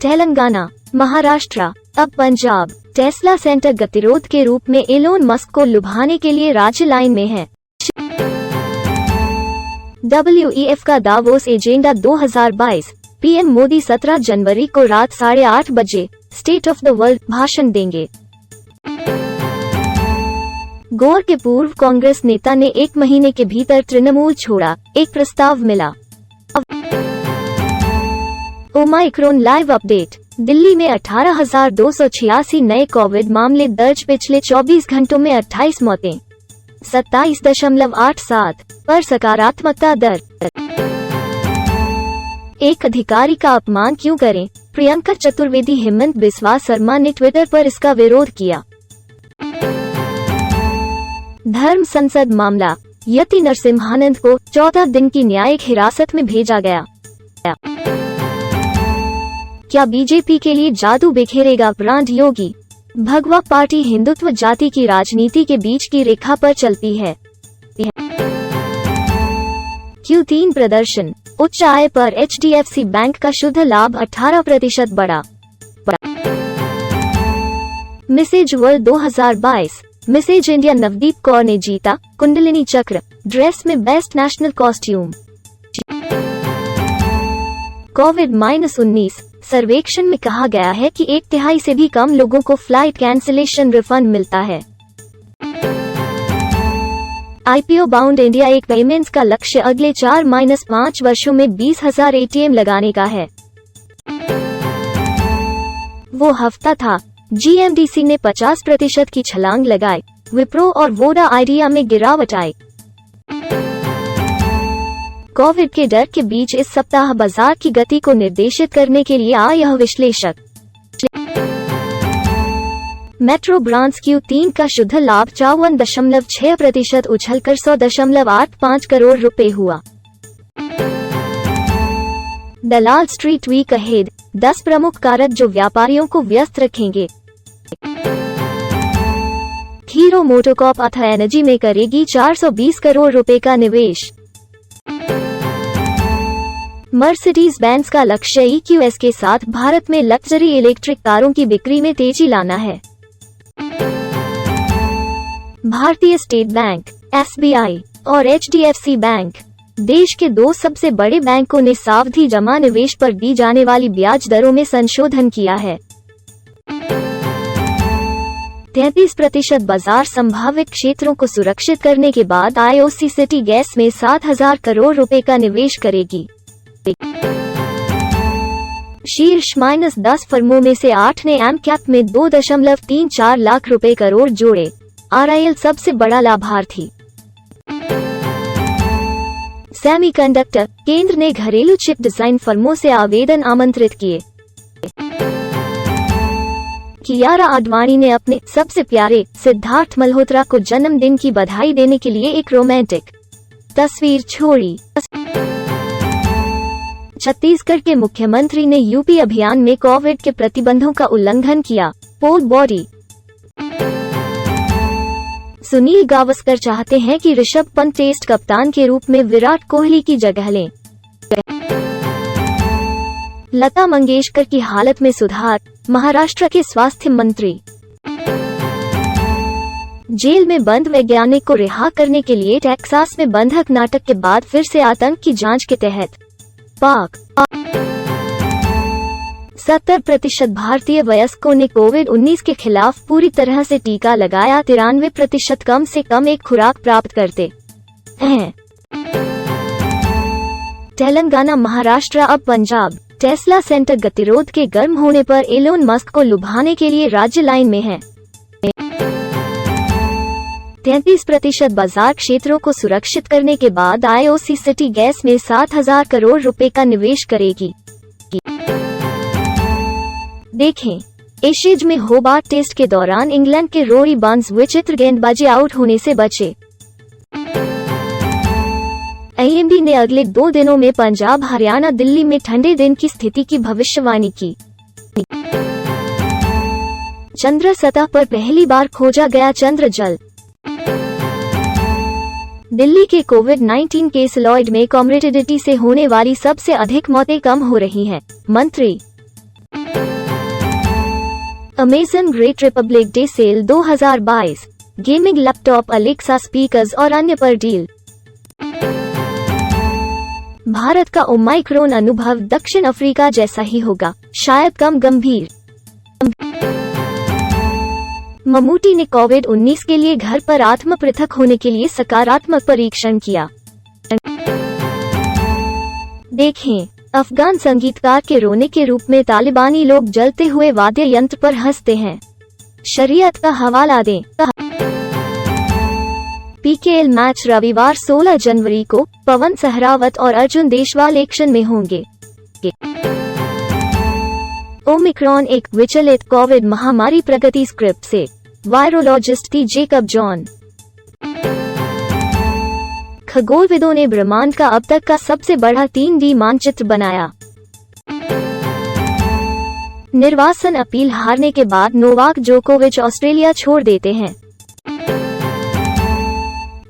तेलंगाना, महाराष्ट्र, अब Punjab. Tesla centre गतिरोध के रूप में एलोन मस्क को लुभाने के लिए राज्य लाइन में है। WEF का दावोस एजेंडा 2022। पीएम मोदी 17 जनवरी को रात 8:30 बजे स्टेट ऑफ द वर्ल्ड भाषण देंगे। गोवा के पूर्व कांग्रेस नेता ने 1 महीने के भीतर तृणमूल छोड़ा, एक प्रस्ताव मिला। Omicron live update. दिल्ली में 18,286 नए कोविड मामले दर्ज, पिछले 24 घंटों में 28 मौतें, 27.87 पर सकारात्मकता दर। एक अधिकारी का अपमान क्यों करें, प्रियंका चतुर्वेदी, हेमंत बिस्वा शर्मा ने ट्विटर पर इसका विरोध किया। धर्म संसद मामला, यति नरसिम्हानंद को 14 दिन की न्यायिक हिरासत में भेजा गया। क्या बीजेपी के लिए जादू बिखेरेगा ब्रांड योगी? भगवा पार्टी हिंदुत्व जाति की राजनीति के बीच की रेखा पर चलती है। Q3 प्रदर्शन, उच्च आय पर HDFC बैंक का शुद्ध लाभ 18% बढ़ा। Mrs World 2022, Mrs India Navdeep Kaur ने जीता कुंडलिनी चक्र, ड्रेस में बेस्ट नेशनल कॉस्ट्यूम। कोविड-19 सर्वेक्षण में कहा गया है कि 1/3 से भी कम लोगों को फ्लाइट कैंसिलेशन रिफंड मिलता है। IPO बाउंड इंडिया एक पेमेंट्स का लक्ष्य अगले 4-5 वर्षों में 20,000 ATM लगाने का है। वो हफ्ता था GMDC ने 50% की छलांग लगाई, विप्रो और वोडा आइडिया में गिरावट आई। कोविड के डर के बीच इस सप्ताह बाजार की गति को निर्देशित करने के लिए आए यह विश्लेषक। मेट्रो ब्रांड्स Q3 का शुद्ध लाभ 54.6% उछलकर 100.85 करोड़ रुपए हुआ। दलाल स्ट्रीट वीक अहेड, 10 प्रमुख कारक जो व्यापारियों को व्यस्त रखेंगे। हीरो मोटोकॉर्प अथा एनर्जी में करेगी 420 करोड़ रुपए का निवेश। मर्सिडीज बेंज का लक्ष्य EQS के साथ भारत में लग्जरी इलेक्ट्रिक कारों की बिक्री में तेजी लाना है। भारतीय स्टेट बैंक, SBI और HDFC बैंक, देश के 2 सबसे बड़े बैंकों ने सावधि जमा निवेश पर दी जाने वाली ब्याज दरों में संशोधन किया है। 33% बाजार संभावित क्षेत्रों को सुरक्षित करने के बाद IOC सिटी गैस में 7,000 करोड़ रुपए का निवेश करेगी। शीर्ष -10 फर्मों में से 8 ने एमकैप में 2.34 लाख रुपए करोड़ जोड़े। RIL सबसे बड़ा लाभार्थी। सेमीकंडक्टर, केंद्र ने घरेलू चिप डिजाइन फर्मों से आवेदन आमंत्रित किए। कियारा आडवाणी ने अपने सबसे प्यारे सिद्धार्थ मल्होत्रा को जन्मदिन की बधाई देने के लिए एक रोमांटिक तस्वीर छोड़ी। छत्तीसगढ़ के मुख्यमंत्री ने यूपी अभियान में कोविड के प्रतिबंधों का उल्लंघन किया, पोल बॉडी। सुनील गावस्कर चाहते हैं कि ऋषभ पंत टेस्ट कप्तान के रूप में विराट कोहली की जगह लें। लता मंगेशकर की हालत में सुधार, महाराष्ट्र के स्वास्थ्य मंत्री। जेल में बंद वैज्ञानिक को रिहा करने के लिए टेक्सास में बंधक नाटक के बाद फिर से आतंक की जांच के तहत पाक। 70% भारतीय वयस्कों ने कोविड-19 के खिलाफ पूरी तरह से टीका लगाया, 93% कम से कम एक खुराक प्राप्त करते हैं। तेलंगाना, महाराष्ट्र, अब पंजाब। टेस्ला सेंटर गतिरोध के गर्म होने पर एलोन मस्क को लुभाने के लिए राज्य लाइन में है। 33% बाजार क्षेत्रों को सुरक्षित करने के बाद IOC सिटी गैस में 7,000 करोड़ रुपए का निवेश करेगी। देखें, एशेज में होबार्ट टेस्ट के दौरान इंग्लैंड के रोरी बार्न्स विचित्र गेंदबाजी आउट होने से बचे। IMD ने अगले 2 दिनों में पंजाब, हरियाणा, दिल्ली में ठंडे दिन की स्थिति की भविष्यवाणी की। चंद्र सतह पर पहली बार खोजा गया चंद्र जल। दिल्ली के कोविड-19 केस लॉयड में कॉमोर्बिडिटी से होने वाली सबसे अधिक मौतें कम हो रही हैं, मंत्री। Amazon great republic day sale 2022, gaming laptop, Alexa speakers और अन्य पर डील। भारत का ओमाइक्रोन अनुभव दक्षिण अफ्रीका जैसा ही होगा, शायद कम गंभीर। ममूटी ने कोविड-19 के लिए घर पर आत्म पृथक होने के लिए सकारात्मक परीक्षण किया। देखें, अफगान संगीतकार के रोने के रूप में तालिबानी लोग जलते हुए वाद्य यंत्र पर हंसते हैं। शरीयत का हवाला दें। पीकेएल मैच रविवार 16 जनवरी को पवन सहरावत और अर्जुन देशवाल एक्शन में होंगे। ओमिक्रॉन एक विचलित कोविड महामारी, प्रगति स्क्रिप्ट से वायरोलॉजिस्ट थी जेकब जॉन। खगोलविदों ने ब्रह्मांड का अब तक का सबसे बड़ा 3D मानचित्र बनाया। निर्वासन अपील हारने के बाद नोवाक जोकोविच ऑस्ट्रेलिया छोड़ देते हैं।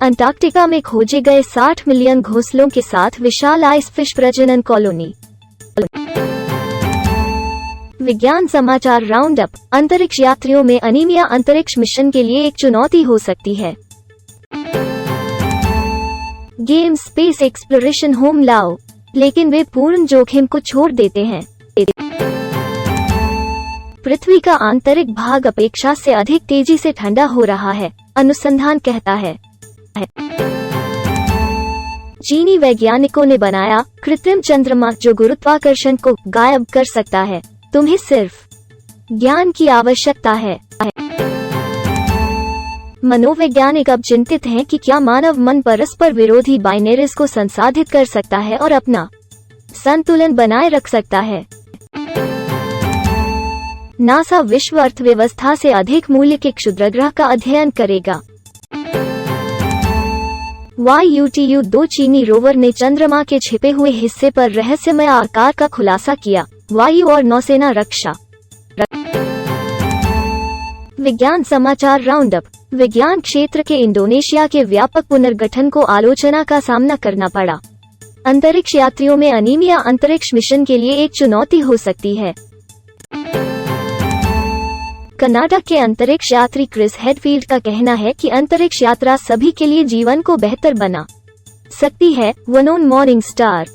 अंटार्कटिका में खोजे गए 60 मिलियन घोंसलों के साथ विशाल आइस फिश प्रजनन कॉलोनी। विज्ञान समाचार राउंड अप। अंतरिक्ष यात्रियों में अनीमिया अंतरिक्ष मिशन के लिए एक चुनौती हो सकती है। गेम स्पेस एक्सप्लोरेशन होम लाओ, लेकिन वे पूर्ण जोखिम को छोड़ देते हैं। पृथ्वी का आंतरिक भाग अपेक्षा से अधिक तेजी से ठंडा हो रहा है, अनुसंधान कहता है। चीनी वैज्ञानिकों ने बनाया कृत्रिम चंद्रमा जो गुरुत्वाकर्षण को गायब कर सकता है। तुम्हें सिर्फ ज्ञान की आवश्यकता है। मनोवैज्ञानिक अब चिंतित हैं कि क्या मानव मन परस्पर विरोधी बाइनरीज को संसाधित कर सकता है और अपना संतुलन बनाए रख सकता है। नासा विश्व अर्थव्यवस्था से अधिक मूल्य के क्षुद्रग्रह का अध्ययन करेगा। YUTU-2 चीनी रोवर ने चंद्रमा के छिपे हुए हिस्से पर रहस्यमय आकार का खुलासा किया। वायु और नौसेना रक्षा। विज्ञान समाचार राउंड अप। विज्ञान क्षेत्र के इंडोनेशिया के व्यापक पुनर्गठन को आलोचना का सामना करना पड़ा। अंतरिक्ष यात्रियों में अनीमिया अंतरिक्ष मिशन के लिए एक चुनौती हो सकती है। कनाडा के अंतरिक्ष यात्री क्रिस हेडफील्ड का कहना है कि अंतरिक्ष यात्रा सभी के लिए जीवन को बेहतर बना सकती है। वनोन मॉर्निंग स्टार।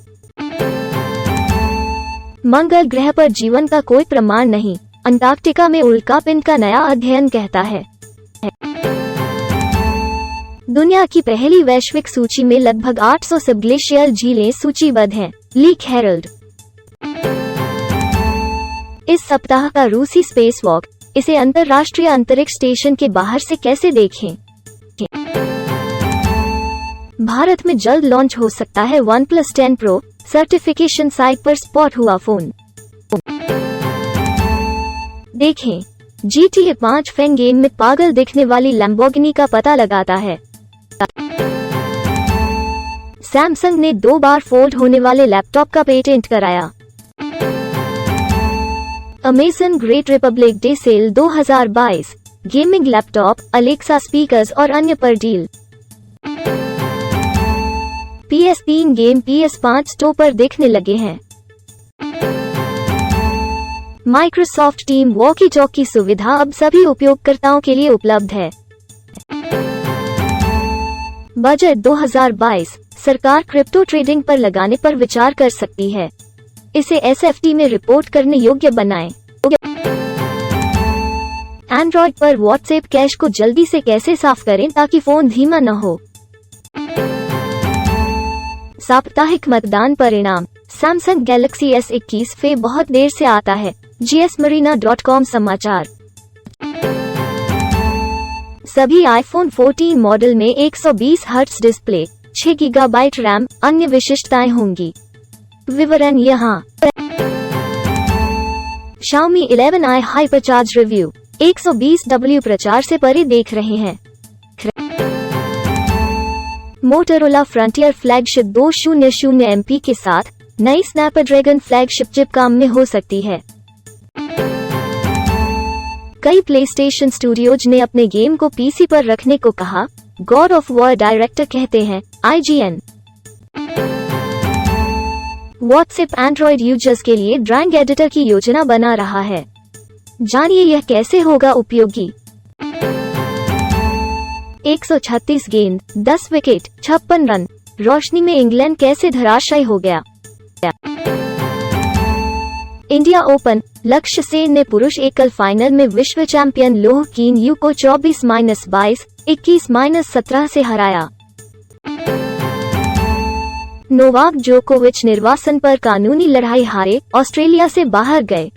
मंगल ग्रह पर जीवन का कोई प्रमाण नहीं, अंटार्कटिका में उल्कापिंड का नया अध्ययन कहता है। दुनिया की पहली वैश्विक सूची में लगभग 800 सबग्लेशियल झीलें सूचीबद्ध हैं। Leak herald. इस सप्ताह का रूसी स्पेस वॉक, इसे अंतर्राष्ट्रीय अंतरिक्ष स्टेशन के बाहर से कैसे देखें? भारत में जल्द लॉन्च हो सकता है OnePlus 10 Pro, सर्टिफिकेशन साइट पर स्पॉट हुआ फोन। देखें, GTA 5 फैन गेम में पागल दिखने वाली लैम्बोर्गिनी का पता लगाता है। सैमसंग ने 2 बार फोल्ड होने वाले लैपटॉप का पेटेंट कराया। Amazon great republic day sale 2022, gaming laptop, Alexa speakers और अन्य पर deal. PS3 game PS5 store पर देखने लगे हैं। माइक्रोसॉफ्ट टीम वॉकी टॉकी सुविधा अब सभी उपयोगकर्ताओं के लिए उपलब्ध है। बजट 2022, सरकार क्रिप्टो ट्रेडिंग पर लगाने पर विचार कर सकती है। इसे SFT में रिपोर्ट करने योग्य बनाएं। एंड्रॉइड पर व्हाट्सएप कैश को जल्दी से कैसे साफ करें ताकि फोन धीमा न हो। साप्ताहिक मतदान परिणाम। सैमसंग गैलेक्सी S21 फे बहुत देर से आता है। GSMarina.com समाचार। सभी आईफोन 14 मॉडल में 120 हर्ट्ज डिस्प्ले, 6 गीगाबाइट रैम, अन्य विशिष्टताएं होंगी। विवरण यहाँ। Xiaomi 11i hypercharge review, 120W प्रचार से परे देख रहे हैं। मोटोरोला फ्रंटियर फ्लैगशिप 200 MP के साथ नई स्नैपड्रैगन फ्लैगशिप चिप काम में हो सकती है। कई प्लेस्टेशन स्टूडियोज ने अपने गेम को पीसी पर रखने को कहा, गॉड ऑफ वॉर डायरेक्टर कहते हैं। IGN। व्हाट्सएप एंड्रॉइड यूजर्स के लिए ड्राइंग एडिटर की योजना बना रहा है। जानिए यह कैसे होगा उपयोगी। 136 गेंद, 10 विकेट, 56 रन, रोशनी में इंग्लैंड कैसे धराशायी हो गया। इंडिया ओपन, लक्ष्य सेन ने पुरुष एकल फाइनल में विश्व चैंपियन लोह कीन यू को 24-22, 21-17 से हराया। नोवाक जोकोविच निर्वासन पर कानूनी लड़ाई हारे, ऑस्ट्रेलिया से बाहर गए।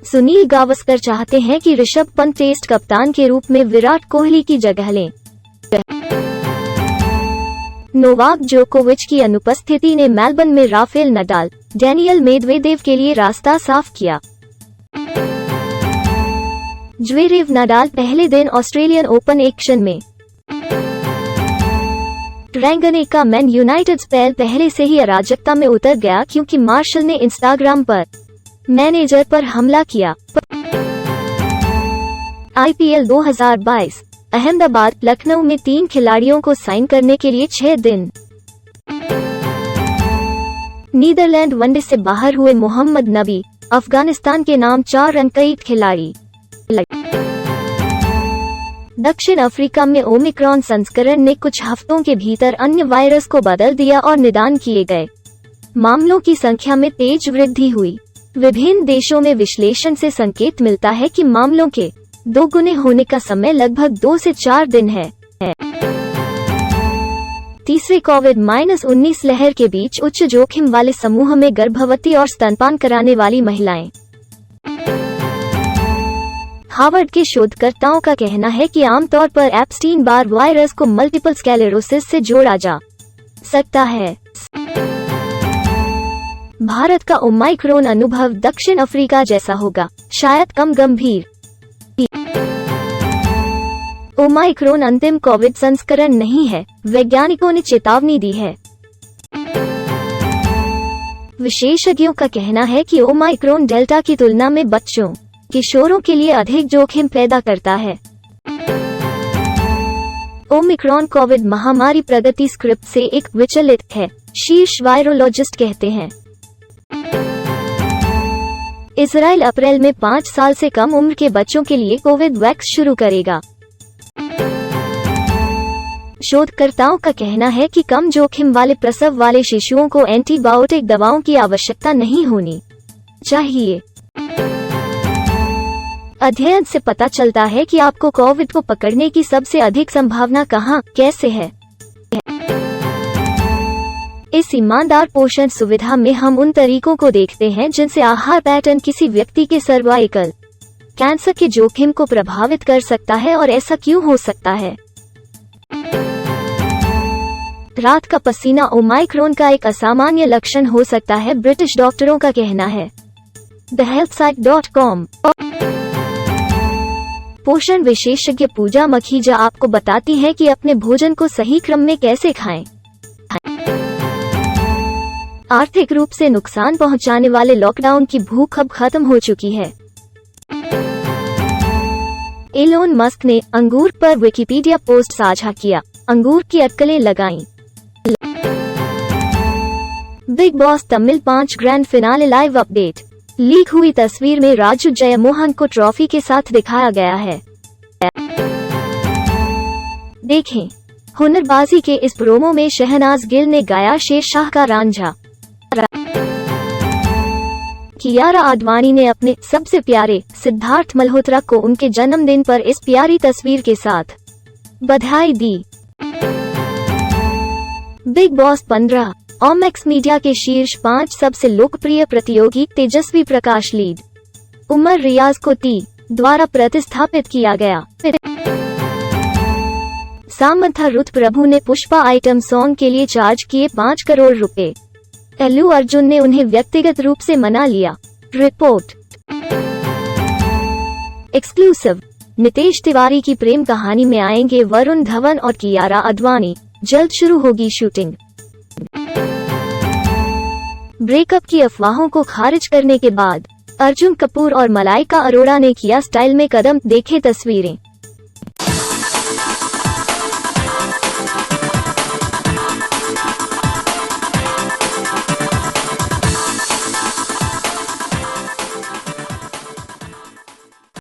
सुनील गावस्कर चाहते हैं कि ऋषभ पंत टेस्ट कप्तान के रूप में विराट कोहली की जगह लें। नोवाक जोकोविच की अनुपस्थिति ने मेलबर्न में राफेल नडाल, डैनियल मेदवेदेव के लिए रास्ता साफ किया। ज्वेरेव नडाल पहले दिन ऑस्ट्रेलियन ओपन एक्शन में। ड्रैगन का मैन यूनाइटेड स्पेल पहले से ही अराजकता में उतर गया क्योंकि मार्शल ने इंस्टाग्राम पर मैनेजर पर हमला किया। IPL 2022, अहमदाबाद, लखनऊ में 3 खिलाड़ियों को साइन करने के लिए 6 दिन। नीदरलैंड वनडे से बाहर हुए मोहम्मद नबी, अफगानिस्तान के नाम 4 रनकईद खिलाड़ी। दक्षिण अफ्रीका में ओमिक्रॉन संस्करण ने कुछ हफ्तों के भीतर अन्य वायरस को बदल दिया और निदान किए गए मामलों की संख्या में तेज वृद्धि हुई। विभिन्न देशों में विश्लेषण से संकेत मिलता है कि मामलों के दोगुने होने का समय लगभग 2 से 4 दिन है। तीसरे कोविड-19 लहर के बीच उच्च जोखिम वाले समूह में गर्भवती और स्तनपान कराने वाली महिलाएं। हार्वर्ड के शोधकर्ताओं का कहना है कि आमतौर पर एप्स्टीन बार वायरस को मल्टीपल स्क्लेरोसिस से जोड़ा जा सकता है। भारत का ओमाइक्रोन अनुभव दक्षिण अफ्रीका जैसा होगा, शायद कम गंभीर। ओमाइक्रोन अंतिम कोविड संस्करण नहीं है, वैज्ञानिकों ने चेतावनी दी है। विशेषज्ञों का कहना है कि ओमाइक्रोन डेल्टा की तुलना में बच्चों, किशोरों के लिए अधिक जोखिम पैदा करता है। ओमिक्रॉन कोविड महामारी प्रगति स्क्रिप्ट से एक विचलित है, शीर्ष वायरोलॉजिस्ट कहते हैं। इजराइल अप्रैल में 5 साल से कम उम्र के बच्चों के लिए कोविड वैक्स शुरू करेगा। शोधकर्ताओं का कहना है कि कम जोखिम वाले प्रसव वाले शिशुओं को एंटीबायोटिक दवाओं की आवश्यकता नहीं होनी चाहिए। अध्ययन से पता चलता है कि आपको कोविड को पकड़ने की सबसे अधिक संभावना कहां, कैसे है। इस ईमानदार पोषण सुविधा में हम उन तरीकों को देखते हैं जिनसे आहार पैटर्न किसी व्यक्ति के सर्वाइकल कैंसर के जोखिम को प्रभावित कर सकता है और ऐसा क्यों हो सकता है। रात का पसीना ओमाइक्रोन का एक असामान्य लक्षण हो सकता है, ब्रिटिश डॉक्टरों का कहना है। thehealthsite.com पोषण विशेषज्ञ पूजा मखीजा आपको बताती है कि अपने भोजन को सही क्रम में कैसे खाएं। आर्थिक रूप से नुकसान पहुंचाने वाले लॉकडाउन की भूख अब खत्म हो चुकी है। एलोन मस्क ने अंगूर पर विकिपीडिया पोस्ट साझा किया, अंगूर की अटकलें लगाईं। Big boss Tamil 5 grand finale live update. Leak हुई तस्वीर में राजू जयमोहन को ट्रॉफी के साथ दिखाया गया है। देखें, हुनरबाजी के इस प्रोमो में शहनाज गिल ने गाया शेरशाह का रांझा। कियारा आडवाणी ने अपने सबसे प्यारे सिद्धार्थ मल्होत्रा को उनके जन्मदिन पर इस प्यारी तस्वीर के साथ बधाई दी। बिग बॉस 15 ओमैक्स मीडिया के शीर्ष 5 सबसे लोकप्रिय प्रतियोगी तेजस्वी प्रकाश लीड उमर रियाज को टी द्वारा प्रतिस्थापित किया गया। सामंथा रुथ प्रभु ने पुष्पा आइटम सॉन्ग के लिए चार्ज किए 5 करोड़ रुपए। अल्लू अर्जुन ने उन्हें व्यक्तिगत रूप से मना लिया। Report exclusive. नितेश तिवारी की प्रेम कहानी में आएंगे वरुण धवन और कियारा आडवाणी, जल्द शुरू होगी शूटिंग। ब्रेकअप की अफवाहों को खारिज करने के बाद अर्जुन कपूर और मलाइका अरोड़ा ने किया स्टाइल में कदम, देखे तस्वीरें।